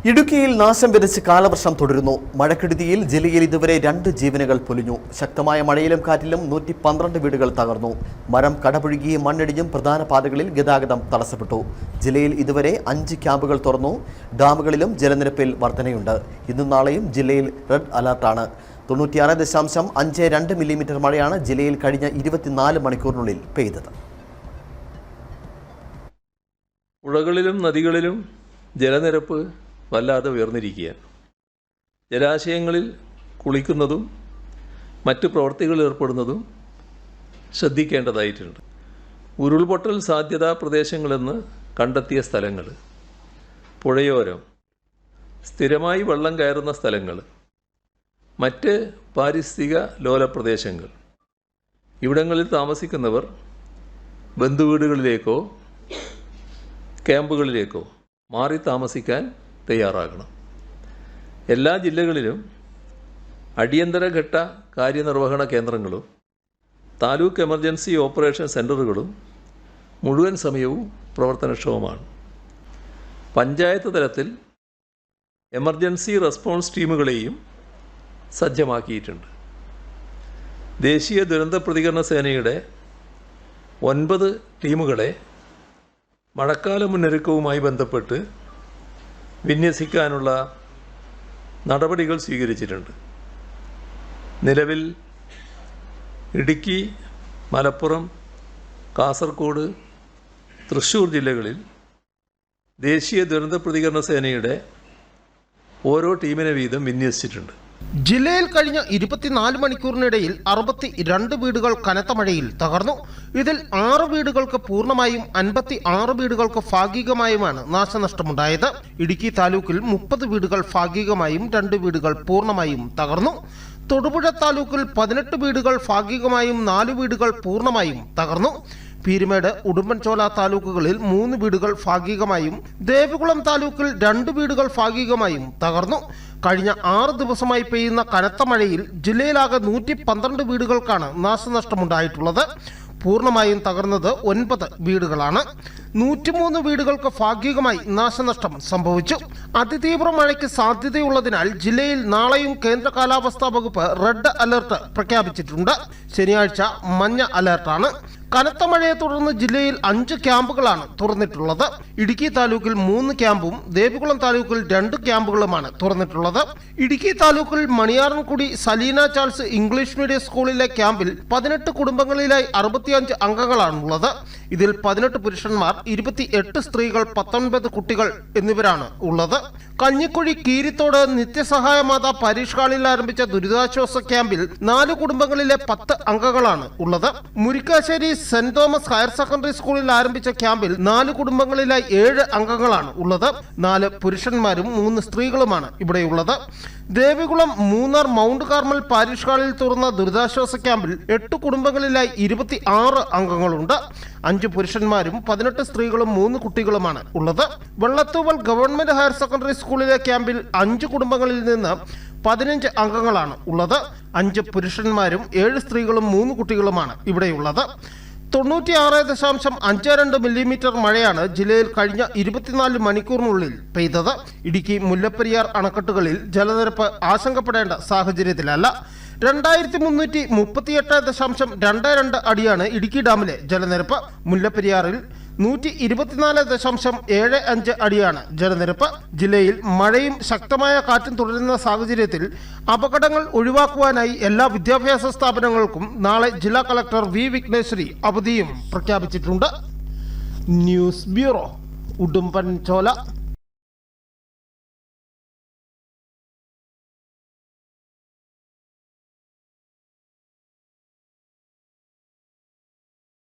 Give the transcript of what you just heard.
ഇടുക്കിയിൽ നാശം വിതച്ച് കാലവർഷം തുടരുന്നു. മഴക്കെടുതിയിൽ ജില്ലയിൽ ഇതുവരെ 2 ജീവനുകൾ പൊലിഞ്ഞു. ശക്തമായ മഴയിലും കാറ്റിലും 112 വീടുകൾ തകർന്നു. മരം കടപുഴുകിയും മണ്ണിടിഞ്ഞും പ്രധാന പാതകളിൽ ഗതാഗതം തടസ്സപ്പെട്ടു. ജില്ലയിൽ ഇതുവരെ 5 ക്യാമ്പുകൾ തുറന്നു. ഡാമുകളിലും ജലനിരപ്പിൽ വർധനയുണ്ട്. ഇന്നും നാളെയും ജില്ലയിൽ റെഡ് അലർട്ടാണ്. 96.52 മില്ലിമീറ്റർ മഴയാണ് ജില്ലയിൽ കഴിഞ്ഞ 24 മണിക്കൂറിനുള്ളിൽ പെയ്തത്. പുഴകളിലും നദികളിലും ജലനിരപ്പ് വല്ലാതെ ഉയർന്നിരിക്കുകയാണ്. ജലാശയങ്ങളിൽ കുളിക്കുന്നതും മറ്റ് പ്രവൃത്തികളിൽ ഏർപ്പെടുന്നതും ശ്രദ്ധിക്കേണ്ടതായിട്ടുണ്ട്. ഉരുൾപൊട്ടൽ സാധ്യതാ പ്രദേശങ്ങളെന്ന് കണ്ടെത്തിയ സ്ഥലങ്ങൾ, പുഴയോരം, സ്ഥിരമായി വെള്ളം കയറുന്ന സ്ഥലങ്ങൾ, മറ്റ് പാരിസ്ഥിതിക ലോല പ്രദേശങ്ങൾ, ഇവിടങ്ങളിൽ താമസിക്കുന്നവർ ബന്ധുവീടുകളിലേക്കോ ക്യാമ്പുകളിലേക്കോ മാറി താമസിക്കാൻ തയ്യാറാകണം. എല്ലാ ജില്ലകളിലും അടിയന്തരഘട്ട കാര്യനിർവഹണ കേന്ദ്രങ്ങളും താലൂക്ക് എമർജൻസി ഓപ്പറേഷൻ സെൻ്ററുകളും മുഴുവൻ സമയവും പ്രവർത്തനക്ഷമമാണ്. പഞ്ചായത്ത് തലത്തിൽ എമർജൻസി റെസ്പോൺസ് ടീമുകളെയും സജ്ജമാക്കിയിട്ടുണ്ട്. ദേശീയ ദുരന്ത പ്രതികരണ സേനയുടെ 9 ടീമുകളെ മഴക്കാല മുന്നൊരുക്കവുമായി ബന്ധപ്പെട്ട് വിന്യസിക്കാനുള്ള നടപടികൾ സ്വീകരിച്ചിട്ടുണ്ട്. നിലവിൽ ഇടുക്കി, മലപ്പുറം, കാസർഗോഡ്, തൃശ്ശൂർ ജില്ലകളിൽ ദേശീയ ദുരന്ത പ്രതികരണ സേനയുടെ ഓരോ ടീമിനെ വീതം വിന്യസിച്ചിട്ടുണ്ട്. ജില്ലയിൽ കഴിഞ്ഞ 24 മണിക്കൂറിനിടയിൽ 62 വീടുകൾ കനത്ത മഴയിൽ തകർന്നു. ഇതിൽ 6 വീടുകൾക്ക് പൂർണ്ണമായും 56 വീടുകൾക്ക് ഭാഗികമായുമാണ് നാശനഷ്ടമുണ്ടായത്. ഇടുക്കി താലൂക്കിൽ 30 വീടുകൾ ഭാഗികമായും 2 വീടുകൾ പൂർണ്ണമായും തകർന്നു. തൊടുപുഴ താലൂക്കിൽ 18 വീടുകൾ ഭാഗികമായും 4 വീടുകൾ പൂർണ്ണമായും തകർന്നു. പീരുമേട്, ഉടുമ്പൻചോല താലൂക്കുകളിൽ 3 വീടുകൾ ഭാഗികമായും, ദേവികുളം താലൂക്കിൽ 2 വീടുകൾ ഭാഗികമായും തകർന്നു. കഴിഞ്ഞ 6 ദിവസമായി പെയ്യുന്ന കനത്ത മഴയിൽ ജില്ലയിലാകെ 112 വീടുകൾക്കാണ് നാശനഷ്ടമുണ്ടായിട്ടുള്ളത്. പൂർണ്ണമായും തകർന്നത് 9 വീടുകളാണ്. 103 വീടുകൾക്ക് ഭാഗികമായി നാശനഷ്ടം സംഭവിച്ചു. അതിതീവ്ര മഴയ്ക്ക് സാധ്യതയുള്ളതിനാൽ ജില്ലയിൽ നാളെയും കേന്ദ്ര കാലാവസ്ഥാ വകുപ്പ് റെഡ് അലർട്ട് പ്രഖ്യാപിച്ചിട്ടുണ്ട്. ശനിയാഴ്ച മഞ്ഞ അലർട്ടാണ്. കനത്ത മഴയെ തുടർന്ന് ജില്ലയിൽ 5 ക്യാമ്പുകളാണ് തുറന്നിട്ടുള്ളത്. ഇടുക്കി താലൂക്കിൽ 3 ക്യാമ്പും ദേവികുളം താലൂക്കിൽ 2 ക്യാമ്പുകളുമാണ് തുറന്നിട്ടുള്ളത്. ഇടുക്കി താലൂക്കിൽ Maniyarankudi Saleena Charles English medium സ്കൂളിലെ ക്യാമ്പിൽ 18 കുടുംബങ്ങളിലായി 65 അംഗങ്ങളാണുള്ളത്. ഇതിൽ 18 പുരുഷന്മാർ, 28 സ്ത്രീകൾ, 19 കുട്ടികൾ എന്നിവരാണ് ഉള്ളത്. കഞ്ഞിക്കുഴി കീരിത്തോട് നിത്യസഹായ മാതാ പരീഷ് ഹാളിൽ ആരംഭിച്ച ദുരിതാശ്വാസ ക്യാമ്പിൽ 4 കുടുംബങ്ങളിലെ 10 അംഗങ്ങളാണ് ഉള്ളത്. Murickassery saint Thomas higher secondary സ്കൂളിൽ ആരംഭിച്ച ക്യാമ്പിൽ 4 കുടുംബങ്ങളിലായി 7 അംഗങ്ങളാണ് ഉള്ളത്. 4 പുരുഷന്മാരും 3 സ്ത്രീകളുമാണ് ഇവിടെയുള്ളത്. Devikulam Munnar mount Carmel parish ഹാളിൽ തുറന്ന ദുരിതാശ്വാസ ക്യാമ്പിൽ 8 കുടുംബങ്ങളിലായി 26 അംഗങ്ങളുണ്ട്. 5 പുരുഷന്മാരും 18 സ്ത്രീകളും 3 കുട്ടികളുമാണ് ഉള്ളത്. വെള്ളത്തൂവൽ ഗവൺമെന്റ് ഹയർ സെക്കൻഡറി സ്കൂളിലെ ക്യാമ്പിൽ 5 കുടുംബങ്ങളിൽ നിന്ന് 15 അംഗങ്ങളാണ് ഉള്ളത്. 5 പുരുഷന്മാരും 7 സ്ത്രീകളും 3 കുട്ടികളുമാണ് ഇവിടെയുള്ളത്. 96.52 മില്ലിമീറ്റർ മഴയാണ് ജില്ലയിൽ കഴിഞ്ഞ 24 മണിക്കൂറിനുള്ളിൽ പെയ്തത്. ഇടുക്കി, മുല്ലപ്പെരിയാർ അണക്കെട്ടുകളിൽ ജലനിരപ്പ് ആശങ്കപ്പെടേണ്ട സാഹചര്യത്തിലല്ല. 2338.22 അടിയാണ് ഇടുക്കി ഡാമിലെ ജലനിരപ്പ്. മുല്ലപ്പെരിയാറിൽ 124.75 അടിയാണ് ജലനിരപ്പ്. ജില്ലയിൽ മഴയും ശക്തമായ കാറ്റും തുടരുന്ന സാഹചര്യത്തിൽ അപകടങ്ങൾ ഒഴിവാക്കുവാനായി എല്ലാ വിദ്യാഭ്യാസ സ്ഥാപനങ്ങൾക്കും നാളെ ജില്ലാ കളക്ടർ വി വിഘ്നേശ്വരി അവധിയും പ്രഖ്യാപിച്ചിട്ടുണ്ട്. News bureau, Udumbanchola.